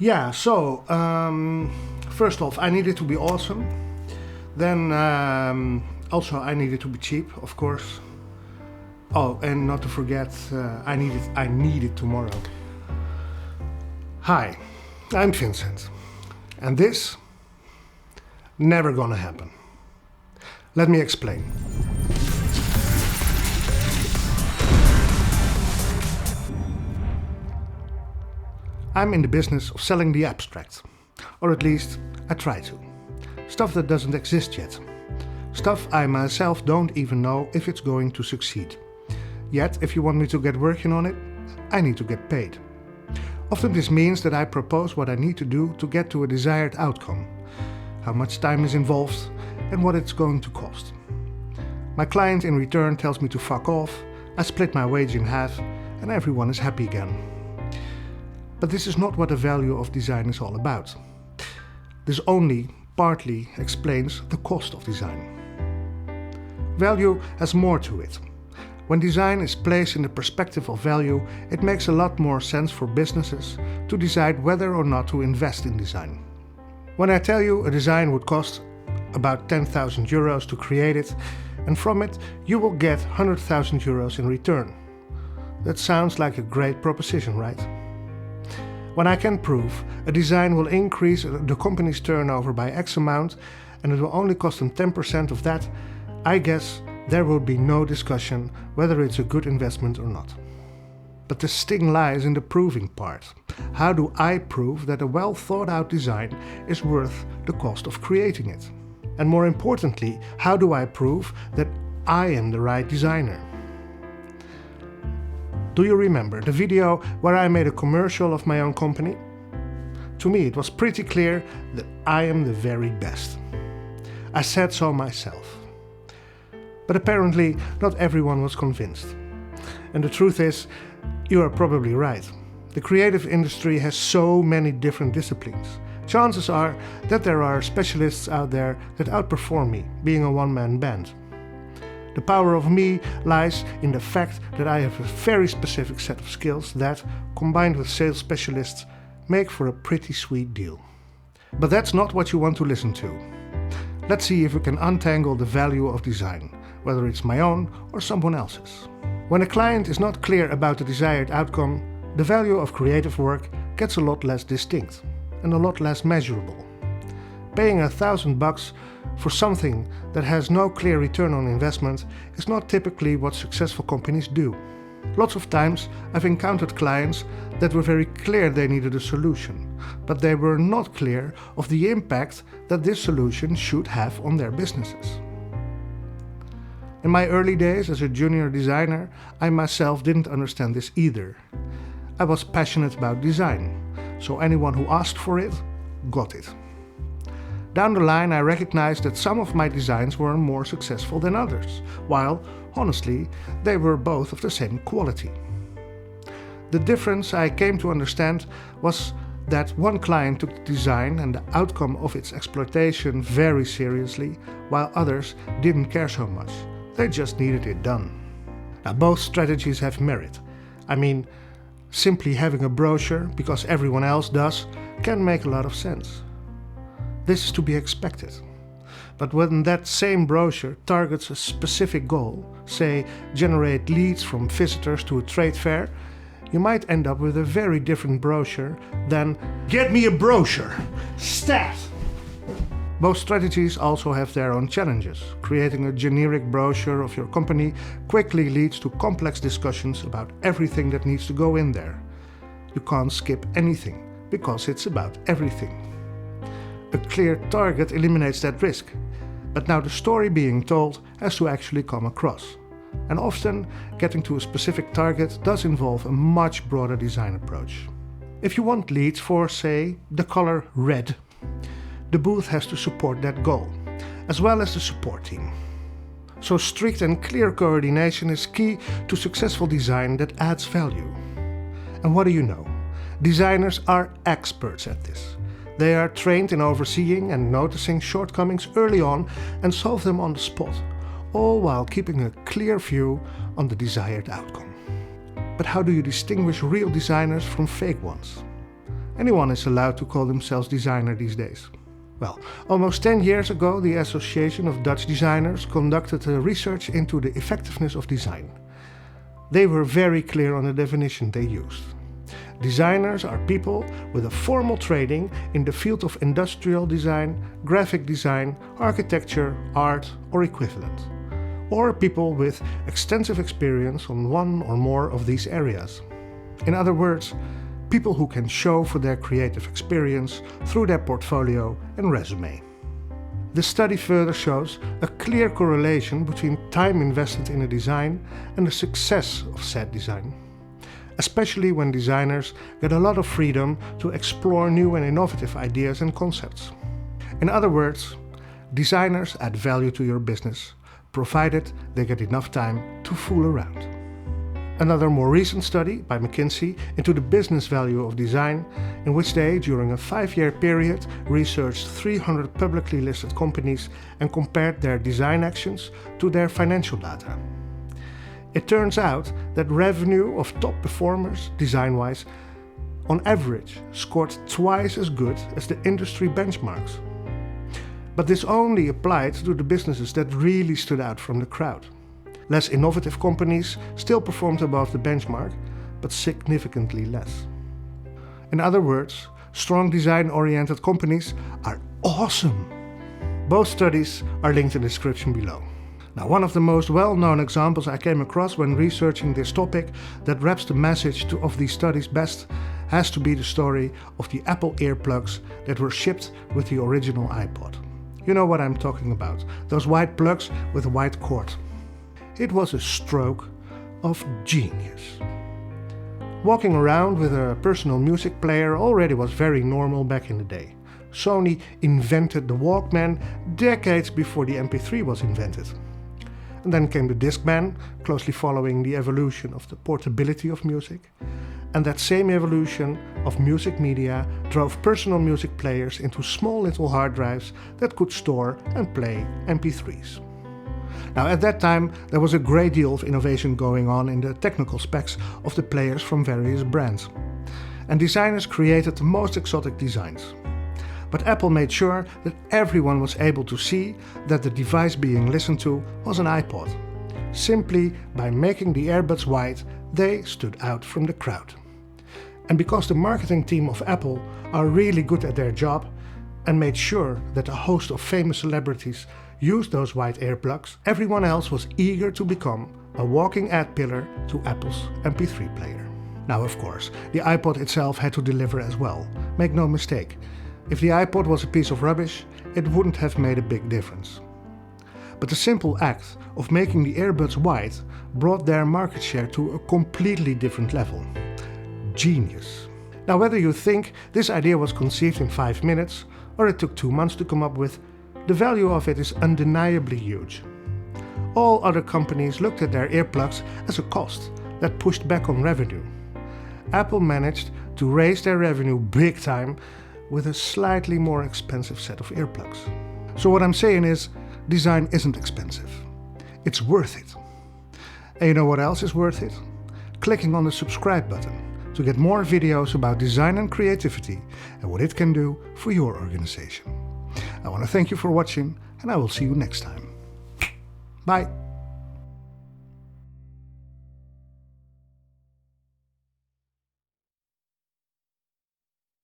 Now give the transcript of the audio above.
Yeah, so first off, I needed to be awesome. Then also I needed to be cheap, of course. Oh, and not to forget, I need it tomorrow. Hi, I'm Vincent, and this never gonna happen. Let me explain. I'm in the business of selling the abstract, or at least I try to. Stuff that doesn't exist yet. Stuff I myself don't even know if it's going to succeed. Yet, if you want me to get working on it, I need to get paid. Often this means that I propose what I need to do to get to a desired outcome, how much time is involved, and what it's going to cost. My client in return tells me to fuck off, I split my wage in half, and everyone is happy again. But this is not what the value of design is all about. This only partly explains the cost of design. Value has more to it. When design is placed in the perspective of value, it makes a lot more sense for businesses to decide whether or not to invest in design. When I tell you a design would cost about 10,000 euros to create it, and from it you will get 100,000 euros in return. That sounds like a great proposition, right? When I can prove a design will increase the company's turnover by X amount and it will only cost them 10% of that, I guess there will be no discussion whether it's a good investment or not. But the sting lies in the proving part. How do I prove that a well thought out design is worth the cost of creating it? And more importantly, how do I prove that I am the right designer? Do you remember the video where I made a commercial of my own company? To me it was pretty clear that I am the very best. I said so myself. But apparently not everyone was convinced. And the truth is, you are probably right. The creative industry has so many different disciplines. Chances are that there are specialists out there that outperform me, being a one-man band. The power of me lies in the fact that I have a very specific set of skills that, combined with sales specialists, make for a pretty sweet deal. But that's not what you want to listen to. Let's see if we can untangle the value of design, whether it's my own or someone else's. When a client is not clear about the desired outcome, the value of creative work gets a lot less distinct and a lot less measurable. Paying $1,000 for something that has no clear return on investment is not typically what successful companies do. Lots of times I've encountered clients that were very clear they needed a solution, but they were not clear of the impact that this solution should have on their businesses. In my early days as a junior designer, I myself didn't understand this either. I was passionate about design, so anyone who asked for it, got it. Down the line I recognized that some of my designs were more successful than others, while, honestly, they were both of the same quality. The difference I came to understand was that one client took the design and the outcome of its exploitation very seriously, while others didn't care so much. They just needed it done. Now, both strategies have merit. I mean, simply having a brochure, because everyone else does, can make a lot of sense. This is to be expected. But when that same brochure targets a specific goal, say generate leads from visitors to a trade fair, you might end up with a very different brochure than "Get me a brochure! Stat!" Both strategies also have their own challenges. Creating a generic brochure of your company quickly leads to complex discussions about everything that needs to go in there. You can't skip anything, because it's about everything. A clear target eliminates that risk, but now the story being told has to actually come across. And often, getting to a specific target does involve a much broader design approach. If you want leads for, say, the color red, the booth has to support that goal, as well as the support team. So strict and clear coordination is key to successful design that adds value. And what do you know? Designers are experts at this. They are trained in overseeing and noticing shortcomings early on and solve them on the spot, all while keeping a clear view on the desired outcome. But how do you distinguish real designers from fake ones? Anyone is allowed to call themselves designer these days. Well, almost 10 years ago, the Association of Dutch Designers conducted a research into the effectiveness of design. They were very clear on the definition they used. Designers are people with a formal training in the field of industrial design, graphic design, architecture, art, or equivalent. Or people with extensive experience on one or more of these areas. In other words, people who can show for their creative experience through their portfolio and resume. The study further shows a clear correlation between time invested in a design and the success of said design, especially when designers get a lot of freedom to explore new and innovative ideas and concepts. In other words, designers add value to your business, provided they get enough time to fool around. Another more recent study by McKinsey into the business value of design, in which they, during a 5-year period, researched 300 publicly listed companies and compared their design actions to their financial data. It turns out that revenue of top performers, design-wise, on average scored twice as good as the industry benchmarks. But this only applied to the businesses that really stood out from the crowd. Less innovative companies still performed above the benchmark, but significantly less. In other words, strong design-oriented companies are awesome. Both studies are linked in the description below. Now, one of the most well-known examples I came across when researching this topic that wraps the message of these studies best has to be the story of the Apple earplugs that were shipped with the original iPod. You know what I'm talking about, those white plugs with a white cord. It was a stroke of genius. Walking around with a personal music player already was very normal back in the day. Sony invented the Walkman decades before the MP3 was invented. And then came the Discman, closely following the evolution of the portability of music. And that same evolution of music media drove personal music players into small little hard drives that could store and play MP3s. Now, at that time, there was a great deal of innovation going on in the technical specs of the players from various brands. And designers created the most exotic designs. But Apple made sure that everyone was able to see that the device being listened to was an iPod. Simply by making the earbuds white, they stood out from the crowd. And because the marketing team of Apple are really good at their job and made sure that a host of famous celebrities used those white earplugs, everyone else was eager to become a walking ad pillar to Apple's MP3 player. Now, of course, the iPod itself had to deliver as well. Make no mistake, if the iPod was a piece of rubbish, it wouldn't have made a big difference. But the simple act of making the earbuds white brought their market share to a completely different level. Genius. Now, whether you think this idea was conceived in 5 minutes or it took 2 months to come up with, the value of it is undeniably huge. All other companies looked at their earplugs as a cost that pushed back on revenue. Apple managed to raise their revenue big time with a slightly more expensive set of earplugs. So what I'm saying is, design isn't expensive. It's worth it. And you know what else is worth it? Clicking on the subscribe button to get more videos about design and creativity and what it can do for your organization. I want to thank you for watching, and I will see you next time. Bye.